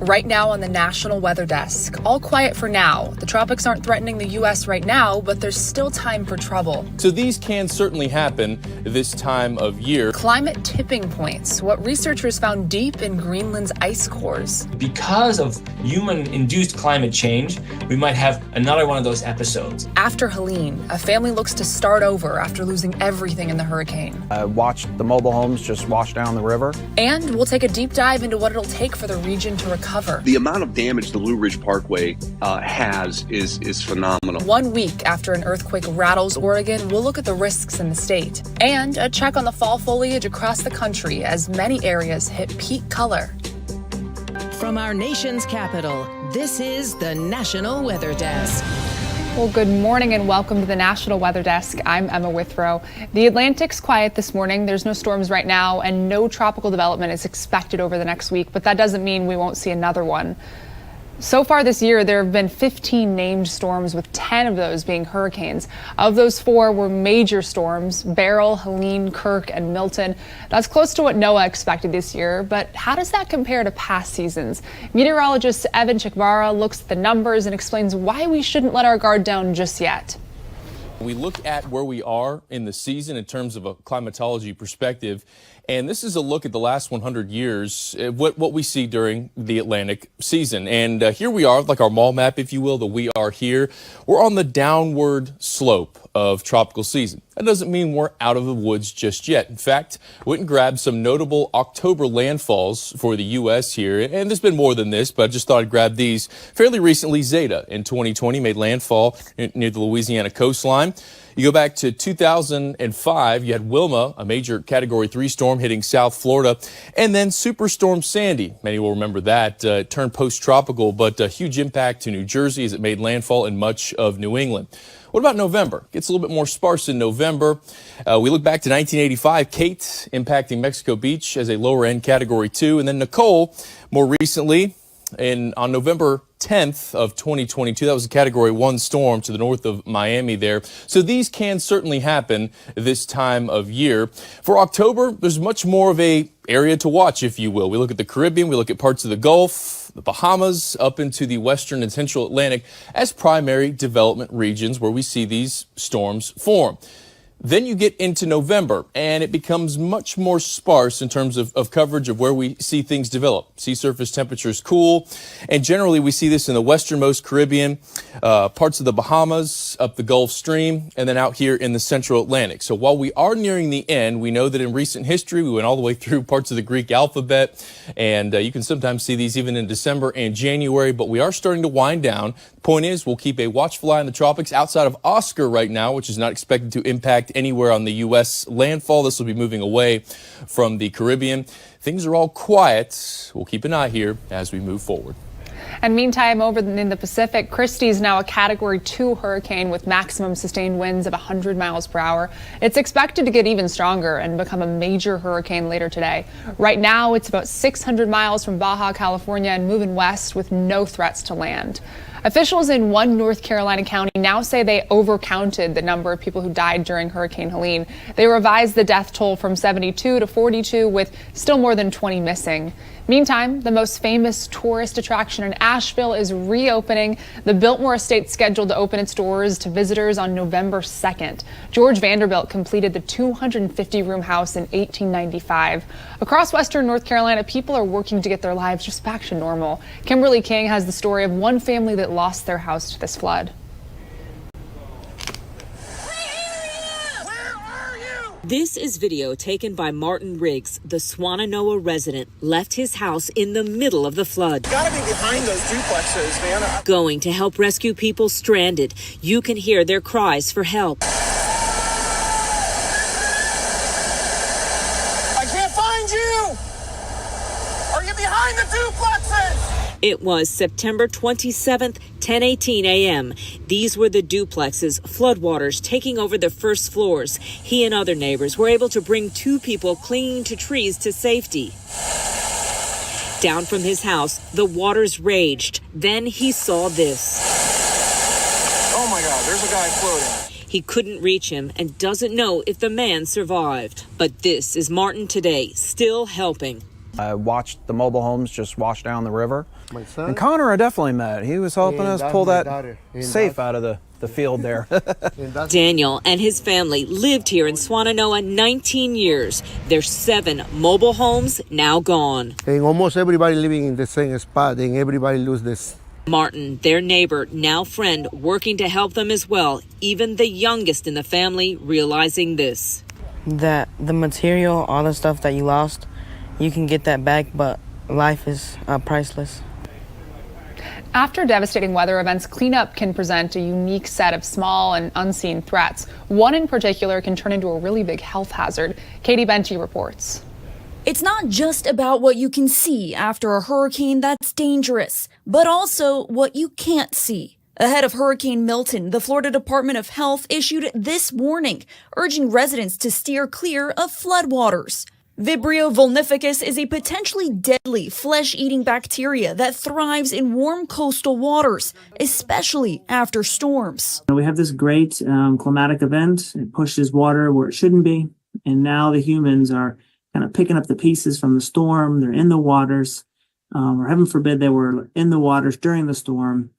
Right now on the National Weather Desk, all quiet for now. The tropics aren't threatening the U.S. right now, but there's still time for trouble. So these can certainly happen this time of year. Climate tipping points, what researchers found deep in Greenland's ice cores. Because of human-induced climate change, we might have another one of those episodes. After Helene, a family looks to start over after losing everything in the hurricane. I watched the mobile homes just wash down the river. And we'll take a deep dive into what it'll take for the region to recover. The amount of damage the Blue Ridge Parkway has is phenomenal. 1 week after an earthquake rattles Oregon, we'll look at the risks in the state. And a check on the fall foliage across the country as many areas hit peak color. From our nation's capital, this is the National Weather Desk. Well, good morning and welcome to the National Weather Desk. I'm Emma Withrow. The Atlantic's quiet this morning. There's no storms right now and no tropical development is expected over the next week, but that doesn't mean we won't see another one. So far this year, there have been 15 named storms, with 10 of those being hurricanes. Of those, 4 were major storms: Beryl, Helene, Kirk, and Milton. That's close to what NOAA expected this year, but how does that compare to past seasons? Meteorologist Evan Chikvara looks at the numbers and explains why we shouldn't let our guard down just yet. We look at where we are in the season in terms of a climatology perspective, and this is a look at the last 100 years, what we see during the Atlantic season. And here we are, like our mall map, if you will, that we are here. We're on the downward slope of tropical season. That doesn't mean we're out of the woods just yet. In fact, went and grabbed some notable October landfalls for the U.S. here, and there's been more than this, but I just thought I'd grab these. Fairly recently, Zeta in 2020 made landfall near the Louisiana coastline. You go back to 2005, you had Wilma, a major Category 3 storm hitting South Florida, and then Superstorm Sandy. Many will remember that. Turned post-tropical, but a huge impact to New Jersey as it made landfall in much of New England. What about November? Gets a little bit more sparse in November. We look back to 1985, Kate impacting Mexico Beach as a lower-end Category 2, and then Nicole more recently on November 10th of 2022. That was a Category 1 storm to the north of Miami there. So these can certainly happen this time of year. For October, there's much more of a area to watch, if you will. We look at the Caribbean, we look at parts of the Gulf, the Bahamas, up into the western and central Atlantic as primary development regions where we see these storms form. Then you get into November, and it becomes much more sparse in terms of coverage of where we see things develop. Sea surface temperatures cool, and generally we see this in the westernmost Caribbean, parts of the Bahamas, up the Gulf Stream, and then out here in the central Atlantic. So while we are nearing the end, we know that in recent history we went all the way through parts of the Greek alphabet, and you can sometimes see these even in December and January, but we are starting to wind down. Point is, we'll keep a watchful eye on the tropics outside of Oscar right now, which is not expected to impact anywhere on the U.S. landfall. This will be moving away from the Caribbean. Things are all quiet. We'll keep an eye here as we move forward. And meantime, over in the Pacific, Christy is now a Category 2 hurricane with maximum sustained winds of 100 miles per hour. It's expected to get even stronger and become a major hurricane later today. Right now, it's about 600 miles from Baja, California, and moving west with no threats to land. Officials in one North Carolina county now say they overcounted the number of people who died during Hurricane Helene. They revised the death toll from 72 to 42, with still more than 20 missing. Meantime, the most famous tourist attraction in Asheville is reopening. The Biltmore Estate's scheduled to open its doors to visitors on November 2nd. George Vanderbilt completed the 250-room house in 1895. Across western North Carolina, people are working to get their lives just back to normal. Kimberly King has the story of one family that lost their house to this flood. This is video taken by Martin Riggs, the Swannanoa resident, left his house in the middle of the flood. Gotta be behind those duplexes, man. Going to help rescue people stranded. You can hear their cries for help. I can't find you! Are you behind the duplexes? It was September 27th, 10:18 a.m. These were the duplexes, floodwaters taking over the first floors. He and other neighbors were able to bring 2 people clinging to trees to safety. Down from his house, the waters raged. Then he saw this. Oh my God, there's a guy floating. He couldn't reach him and doesn't know if the man survived. But this is Martin today, still helping. I watched the mobile homes just wash down the river. My son? And Connor I definitely met. He was helping us pull that safe out of the field there. Daniel and his family lived here in Swannanoa 19 years. Their 7 mobile homes now gone. And almost everybody living in the same spot, and everybody lose this. Martin, their neighbor, now friend, working to help them as well. Even the youngest in the family realizing this. That the material, all the stuff that you lost, you can get that back, but life is priceless. After devastating weather events, cleanup can present a unique set of small and unseen threats. One in particular can turn into a really big health hazard. Katie Benty reports. It's not just about what you can see after a hurricane that's dangerous, but also what you can't see. Ahead of Hurricane Milton, the Florida Department of Health issued this warning, urging residents to steer clear of floodwaters. Vibrio vulnificus is a potentially deadly flesh-eating bacteria that thrives in warm coastal waters, especially after storms. We have this great climatic event. It pushes water where it shouldn't be, and now the humans are kind of picking up the pieces from the storm. They're in the waters, or heaven forbid they were in the waters during the storm.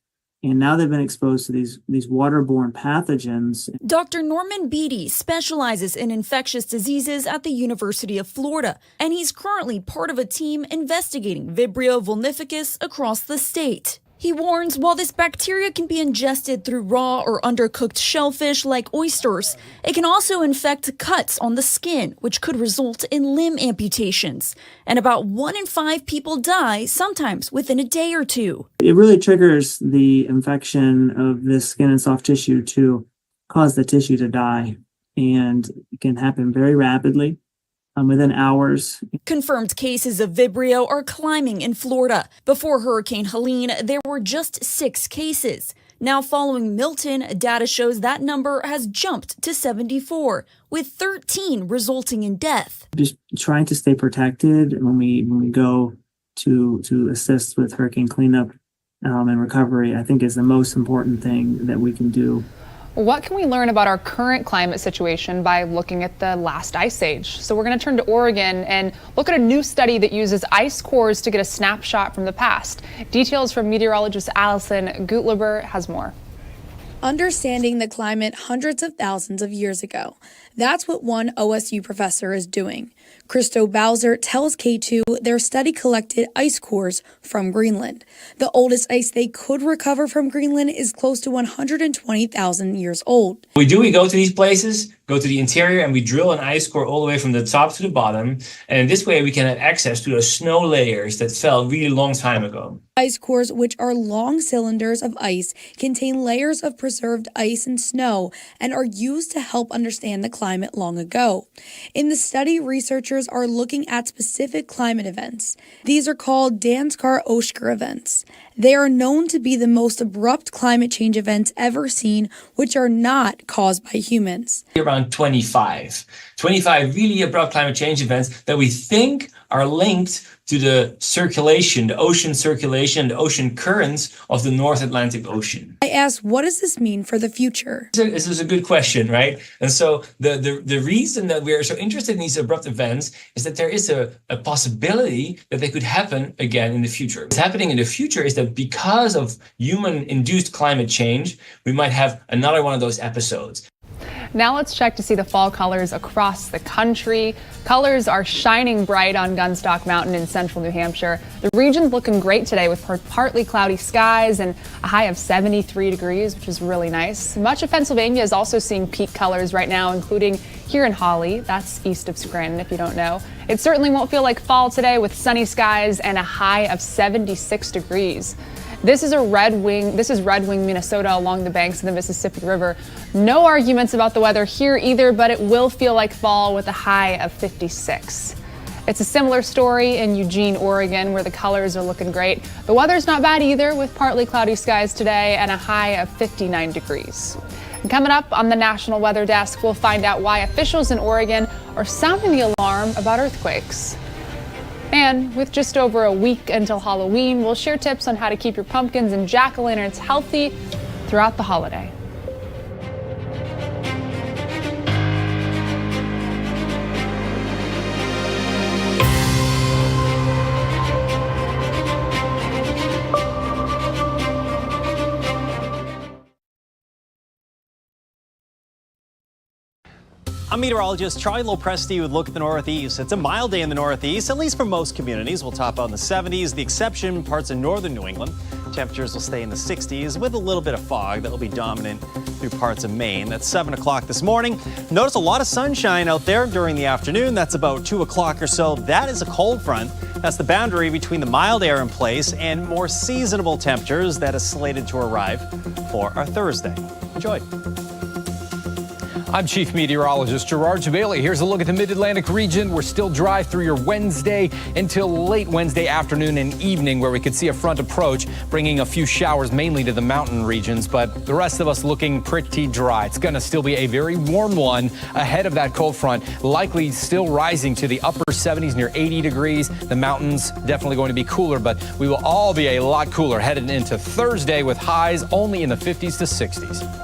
And now they've been exposed to these waterborne pathogens. Dr. Norman Beatty specializes in infectious diseases at the University of Florida, and he's currently part of a team investigating Vibrio vulnificus across the state. He warns while this bacteria can be ingested through raw or undercooked shellfish like oysters, it can also infect cuts on the skin, which could result in limb amputations. And about 1 in 5 people die, sometimes within a day or two. It really triggers the infection of this skin and soft tissue to cause the tissue to die. And it can happen very rapidly. Within hours. Confirmed cases of Vibrio are climbing in Florida. Before Hurricane Helene, there were just 6 cases. Now following Milton, data shows that number has jumped to 74, with 13 resulting in death. Just trying to stay protected when we go to assist with hurricane cleanup and recovery, I think is the most important thing that we can do. What can we learn about our current climate situation by looking at the last ice age? So we're going to turn to Oregon and look at a new study that uses ice cores to get a snapshot from the past. Details from meteorologist Allison Gutleber has more. Understanding the climate hundreds of thousands of years ago. That's what one OSU professor is doing. Christo Bowser tells K2 their study collected ice cores from Greenland. The oldest ice they could recover from Greenland is close to 120,000 years old. We go to these places, go to the interior, and we drill an ice core all the way from the top to the bottom. And in this way, we can have access to those snow layers that fell really long time ago. Ice cores, which are long cylinders of ice, contain layers of preserved ice and snow and are used to help understand the climate long ago. In the study, researchers are looking at specific climate events. These are called Danskar-Oshker events. They are known to be the most abrupt climate change events ever seen, which are not caused by humans. Around 25 really abrupt climate change events that we think are linked to the circulation, the ocean circulation, the ocean currents of the North Atlantic Ocean. I asked, what does this mean for the future? This is a good question, right? And so the reason that we are so interested in these abrupt events is that there is a possibility that they could happen again in the future. What's happening in the future is that because of human-induced climate change, we might have another one of those episodes. Now let's check to see the fall colors across the country. Colors are shining bright on Gunstock Mountain in central New Hampshire. The region's looking great today with partly cloudy skies and a high of 73 degrees, which is really nice. Much of Pennsylvania is also seeing peak colors right now, including here in Hawley. That's east of Scranton, if you don't know. It certainly won't feel like fall today with sunny skies and a high of 76 degrees. This is Red Wing, Minnesota, along the banks of the Mississippi River. No arguments about the weather here either, but it will feel like fall with a high of 56. It's a similar story in Eugene, Oregon, where the colors are looking great. The weather's not bad either, with partly cloudy skies today and a high of 59 degrees. And coming up on the National Weather Desk, we'll find out why officials in Oregon are sounding the alarm about earthquakes. And with just over a week until Halloween, we'll share tips on how to keep your pumpkins and jack-o'-lanterns healthy throughout the holiday. I'm meteorologist Charlie Lopresti with a look at the Northeast. It's a mild day in the Northeast, at least for most communities. We'll top out in the 70s. The exception, parts of northern New England. Temperatures will stay in the 60s with a little bit of fog that will be dominant through parts of Maine. That's 7 o'clock this morning. Notice a lot of sunshine out there during the afternoon. That's about 2 o'clock or so. That is a cold front. That's the boundary between the mild air in place and more seasonable temperatures that is slated to arrive for our Thursday. Enjoy. I'm Chief Meteorologist Gerard Jabali. Here's a look at the Mid-Atlantic region. We're still dry through your Wednesday until late Wednesday afternoon and evening, where we could see a front approach, bringing a few showers mainly to the mountain regions, but the rest of us looking pretty dry. It's going to still be a very warm one ahead of that cold front, likely still rising to the upper 70s near 80 degrees. The mountains definitely going to be cooler, but we will all be a lot cooler headed into Thursday with highs only in the 50s to 60s.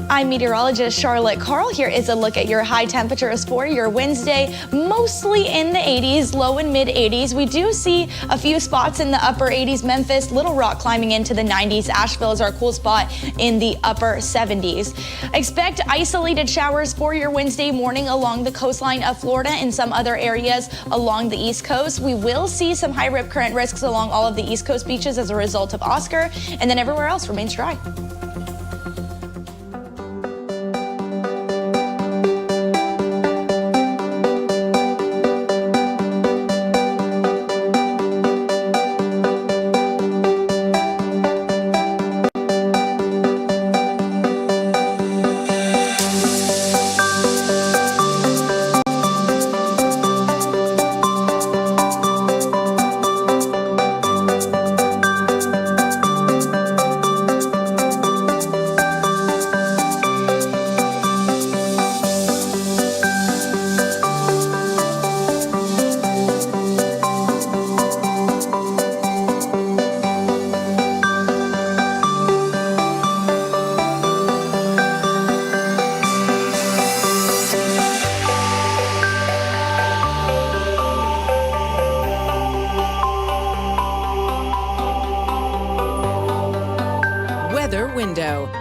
I'm meteorologist Charlotte Carl. Here is a look at your high temperatures for your Wednesday, mostly in the 80s, low and mid 80s. We do see a few spots in the upper 80s. Memphis, Little Rock climbing into the 90s. Asheville is our cool spot in the upper 70s. Expect isolated showers for your Wednesday morning along the coastline of Florida and some other areas along the East Coast. We will see some high rip current risks along all of the East Coast beaches as a result of Oscar, and then everywhere else remains dry.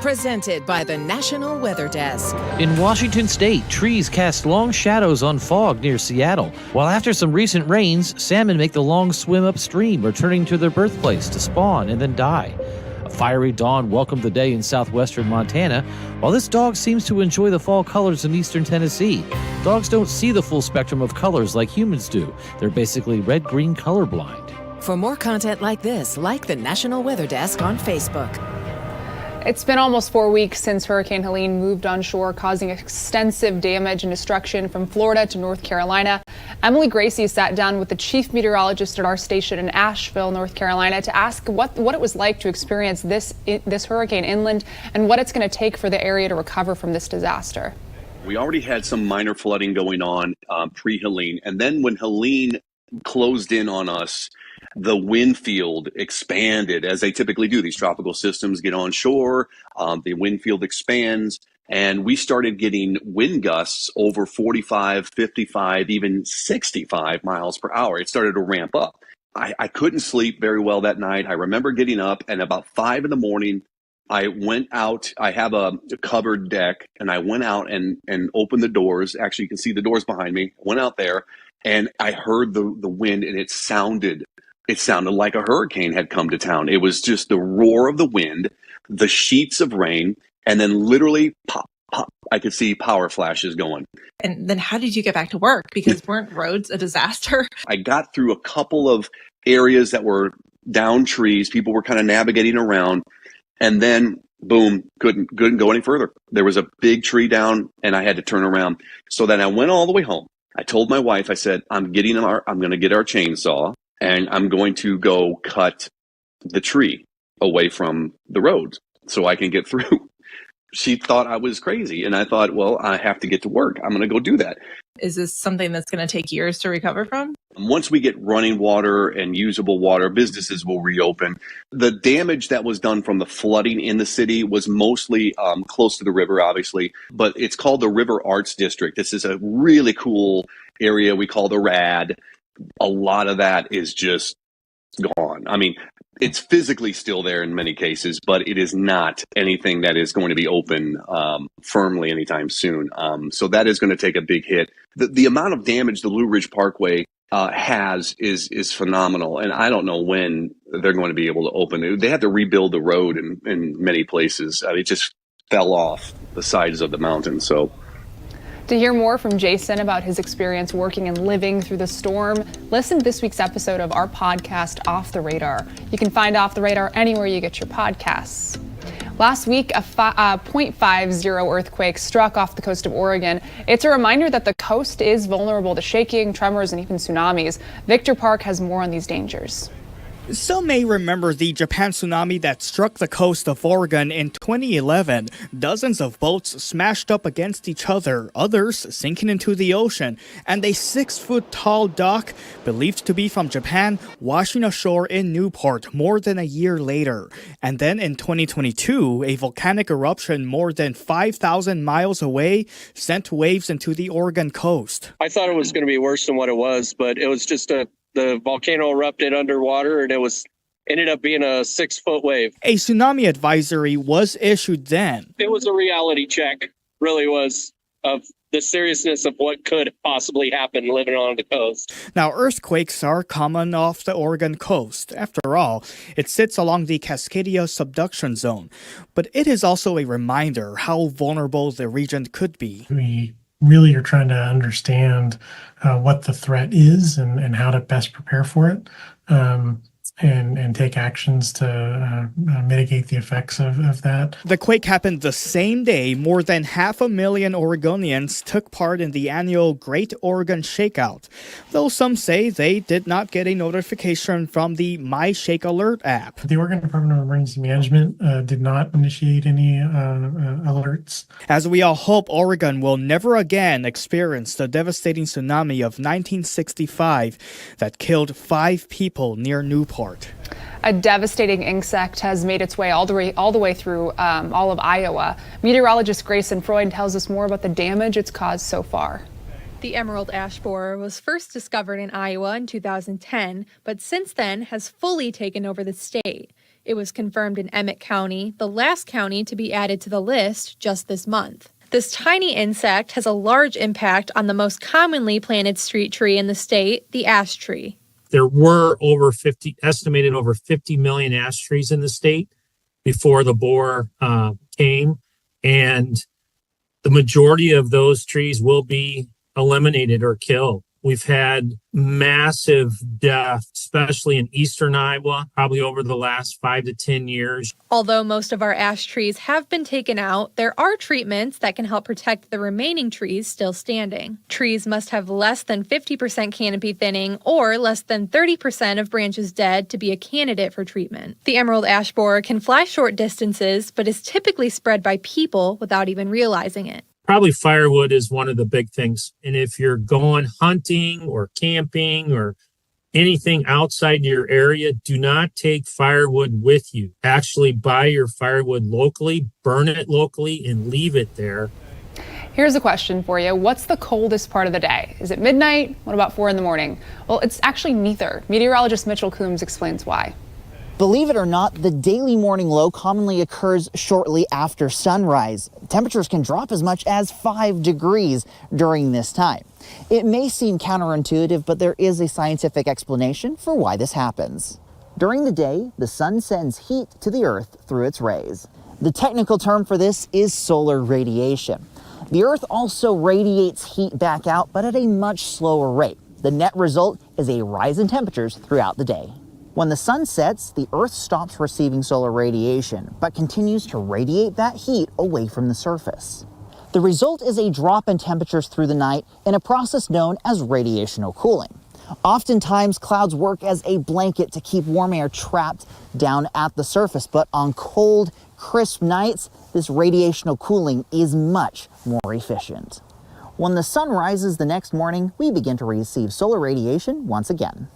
Presented by the National Weather Desk. In Washington state, trees cast long shadows on fog near Seattle, while after some recent rains, salmon make the long swim upstream, returning to their birthplace to spawn and then die. A fiery dawn welcomed the day in southwestern Montana, while this dog seems to enjoy the fall colors in eastern Tennessee. Dogs don't see the full spectrum of colors like humans do. They're basically red-green colorblind. For more content like this, like the National Weather Desk on Facebook. It's been almost 4 weeks since Hurricane Helene moved onshore, causing extensive damage and destruction from Florida to North Carolina. Emily Gracie sat down with the chief meteorologist at our station in Asheville, North Carolina, to ask what it was like to experience this hurricane inland and what it's going to take for the area to recover from this disaster. We already had some minor flooding going on pre-Helene, and then when Helene closed in on us, the wind field expanded, as they typically do. These tropical systems get onshore, the wind field expands, and we started getting wind gusts over 45, 55, even 65 miles per hour. It started to ramp up. I couldn't sleep very well that night. I remember getting up, and about 5 in the morning, I went out. I have a covered deck, and I went out and opened the doors. Actually, you can see the doors behind me. I went out there, and I heard the wind, and it sounded like a hurricane had come to town. It was just the roar of the wind, the sheets of rain, and then literally pop, pop. I could see power flashes going. And then how did you get back to work? Because weren't roads a disaster? I got through a couple of areas that were down trees. People were kind of navigating around, and then boom, couldn't go any further. There was a big tree down, and I had to turn around. So then I went all the way home. I told my wife, I said, I'm going to get our chainsaw, and I'm going to go cut the tree away from the road so I can get through. She thought I was crazy, and I thought, well, I have to get to work. I'm going to go do that. Is this something that's going to take years to recover from? Once we get running water and usable water, businesses will reopen. The damage that was done from the flooding in the city was mostly close to the river, obviously, but it's called the River Arts District. This is a really cool area we call the RAD. A lot of that is just gone. I mean, It's physically still there in many cases, but it is not anything that is going to be open firmly anytime soon. So that is going to take a big hit. The amount of damage the Blue Ridge Parkway has is phenomenal, and I don't know when they're going to be able to open it. They had to rebuild the road in many places. It just fell off the sides of the mountain. So. To hear more from Jason about his experience working and living through the storm, listen to this week's episode of our podcast, Off the Radar. You can find Off the Radar anywhere you get your podcasts. Last week, a 0.50 earthquake struck off the coast of Oregon. It's a reminder that the coast is vulnerable to shaking, tremors, and even tsunamis. Victor Park has more on these dangers. Some may remember the Japan tsunami that struck the coast of Oregon in 2011. Dozens of boats smashed up against each other, others sinking into the ocean, and a 6-foot-tall dock, believed to be from Japan, washing ashore in Newport more than a year later. And then in 2022, a volcanic eruption more than 5,000 miles away sent waves into the Oregon coast. I thought it was going to be worse than what it was, but it was just the volcano erupted underwater, and it ended up being a 6-foot wave. A tsunami advisory was issued then. It was a reality check, really was, of the seriousness of what could possibly happen living on the coast. Now, earthquakes are common off the Oregon coast. After all, it sits along the Cascadia subduction zone. But it is also a reminder how vulnerable the region could be. We really are trying to understand what the threat is and how to best prepare for it, and take actions to mitigate the effects of that. The quake happened the same day. More than 500,000 Oregonians took part in the annual Great Oregon Shakeout, though some say they did not get a notification from the My Shake Alert app. The Oregon Department of Emergency Management did not initiate any alerts. As we all hope Oregon will never again experience the devastating tsunami of 1965 that killed 5 people near Newport. A devastating insect has made its way all the way through all of Iowa. Meteorologist Grayson Freud tells us more about the damage it's caused so far. The emerald ash borer was first discovered in Iowa in 2010, but since then has fully taken over the state. It was confirmed in Emmett County, the last county to be added to the list just this month. This tiny insect has a large impact on the most commonly planted street tree in the state, the ash tree. There were estimated over 50 million ash trees in the state before the borer came, and the majority of those trees will be eliminated or killed. We've had massive death, especially in eastern Iowa, probably over the last 5 to 10 years. Although most of our ash trees have been taken out, there are treatments that can help protect the remaining trees still standing. Trees must have less than 50% canopy thinning or less than 30% of branches dead to be a candidate for treatment. The emerald ash borer can fly short distances, but is typically spread by people without even realizing it. Probably firewood is one of the big things. And if you're going hunting or camping or anything outside your area, do not take firewood with you. Actually buy your firewood locally, burn it locally, and leave it there. Here's a question for you. What's the coldest part of the day? Is it midnight? What about 4 in the morning? Well, it's actually neither. Meteorologist Mitchell Coombs explains why. Believe it or not, the daily morning low commonly occurs shortly after sunrise. Temperatures can drop as much as 5 degrees during this time. It may seem counterintuitive, but there is a scientific explanation for why this happens. During the day, the sun sends heat to the earth through its rays. The technical term for this is solar radiation. The earth also radiates heat back out, but at a much slower rate. The net result is a rise in temperatures throughout the day. When the sun sets, the Earth stops receiving solar radiation, but continues to radiate that heat away from the surface. The result is a drop in temperatures through the night in a process known as radiational cooling. Oftentimes, clouds work as a blanket to keep warm air trapped down at the surface, but on cold, crisp nights, this radiational cooling is much more efficient. When the sun rises the next morning, we begin to receive solar radiation once again.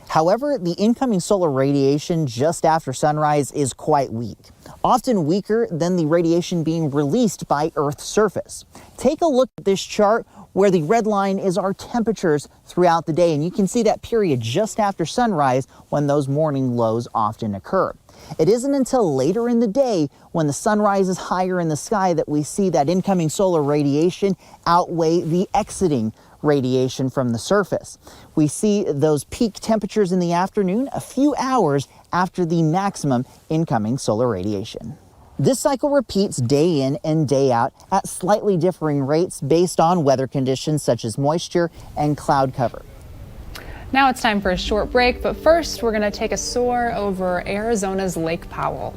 However, the incoming solar radiation just after sunrise is quite weak, often weaker than the radiation being released by Earth's surface. Take a look at this chart where the red line is our temperatures throughout the day. And you can see that period just after sunrise when those morning lows often occur. It isn't until later in the day when the sun rises higher in the sky that we see that incoming solar radiation outweigh the exiting radiation from the surface. We see those peak temperatures in the afternoon a few hours after the maximum incoming solar radiation. This cycle repeats day in and day out at slightly differing rates based on weather conditions such as moisture and cloud cover. Now it's time for a short break, but first we're going to take a soar over Arizona's Lake Powell.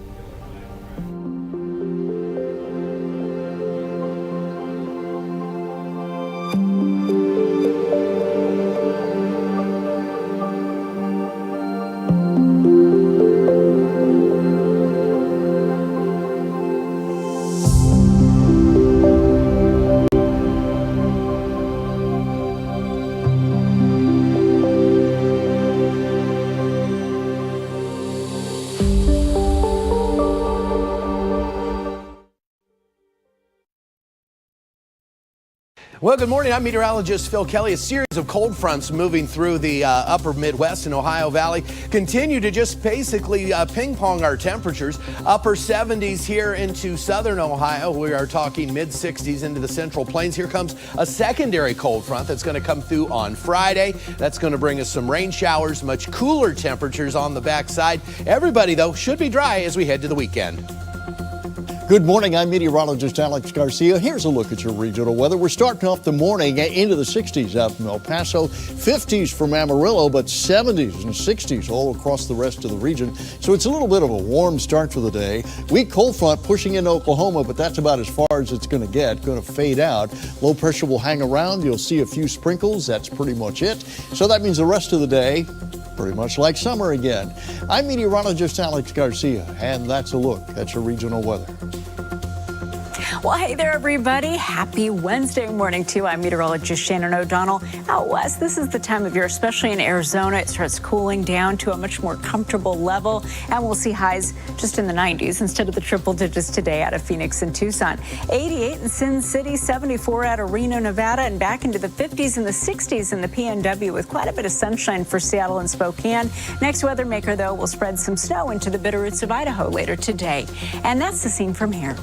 Well, good morning. I'm meteorologist Phil Kelly. A series of cold fronts moving through the upper Midwest and Ohio Valley continue to just basically ping pong our temperatures. Upper 70s here into southern Ohio. We are talking mid 60s into the central plains. Here comes a secondary cold front that's going to come through on Friday. That's going to bring us some rain showers, much cooler temperatures on the backside. Everybody, though, should be dry as we head to the weekend. Good morning, I'm meteorologist Alex Garcia. Here's a look at your regional weather. We're starting off the morning into the 60s out in El Paso, 50s from Amarillo, but 70s and 60s all across the rest of the region. So it's a little bit of a warm start for the day. Weak cold front pushing into Oklahoma, but that's about as far as it's going to get, going to fade out. Low pressure will hang around. You'll see a few sprinkles. That's pretty much it. So that means the rest of the day, pretty much like summer again. I'm meteorologist Alex Garcia, and that's a look at your regional weather. Well, hey there, everybody. Happy Wednesday morning to you. I'm meteorologist Shannon O'Donnell. Out west, this is the time of year, especially in Arizona. It starts cooling down to a much more comfortable level, and we'll see highs just in the 90s instead of the triple digits today out of Phoenix and Tucson. 88 in Sin City, 74 out of Reno, Nevada, and back into the 50s and the 60s in the PNW with quite a bit of sunshine for Seattle and Spokane. Next weather maker, though, will spread some snow into the Bitterroots of Idaho later today. And that's the scene from here.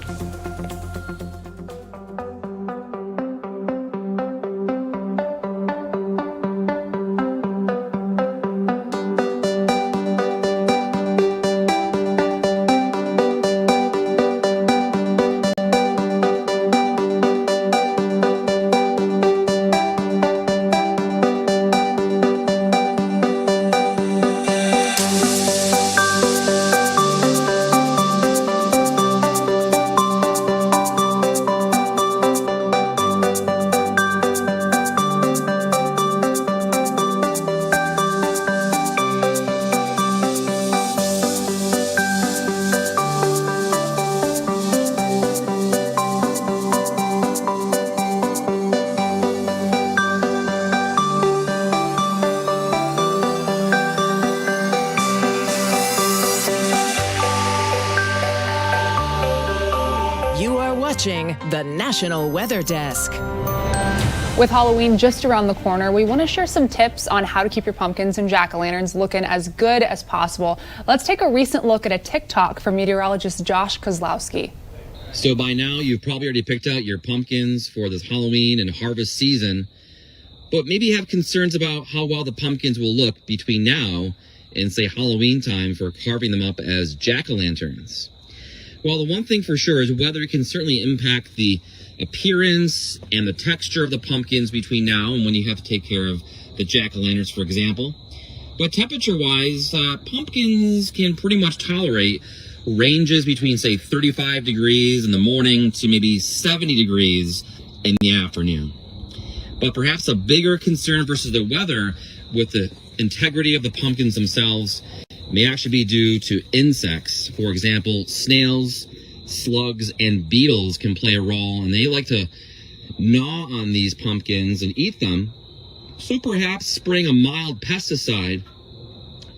The National Weather Desk. With Halloween just around the corner, we want to share some tips on how to keep your pumpkins and jack-o'-lanterns looking as good as possible. Let's take a recent look at a TikTok from meteorologist Josh Kozlowski. So by now, you've probably already picked out your pumpkins for this Halloween and harvest season, but maybe you have concerns about how well the pumpkins will look between now and, say, Halloween time for carving them up as jack-o'-lanterns. Well, the one thing for sure is weather can certainly impact the appearance and the texture of the pumpkins between now and when you have to take care of the jack-o'-lanterns, for example. But temperature-wise, pumpkins can pretty much tolerate ranges between, say, 35 degrees in the morning to maybe 70 degrees in the afternoon. But perhaps a bigger concern versus the weather with the integrity of the pumpkins themselves may actually be due to insects. For example, snails, slugs, and beetles can play a role, and they like to gnaw on these pumpkins and eat them. So perhaps spraying a mild pesticide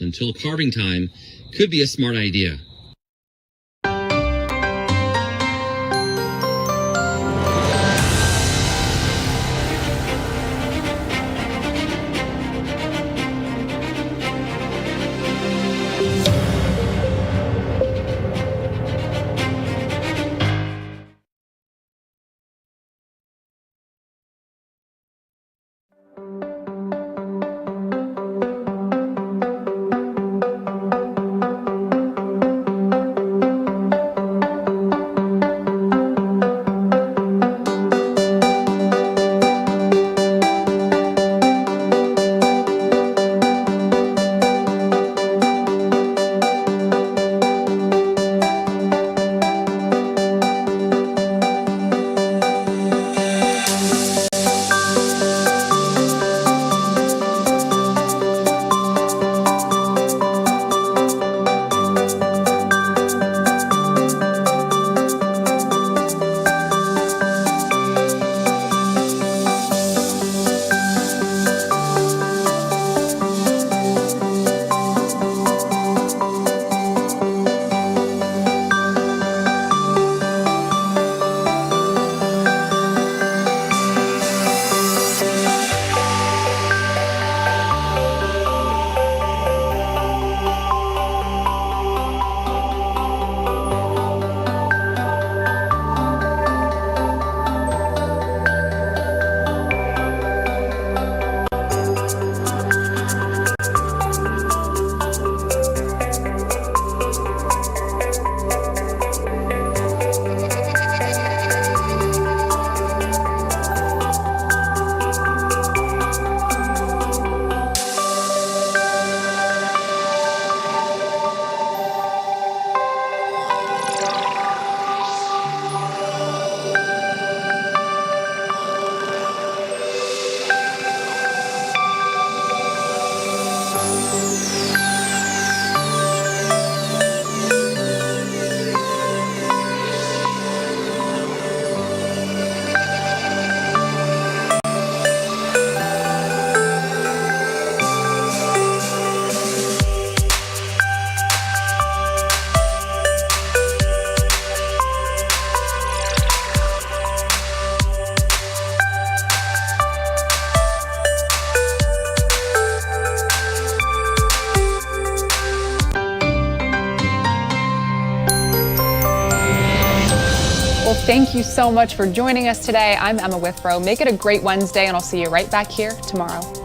until carving time could be a smart idea. Thank you so much for joining us today. I'm Emma Withrow. Make it a great Wednesday, and I'll see you right back here tomorrow.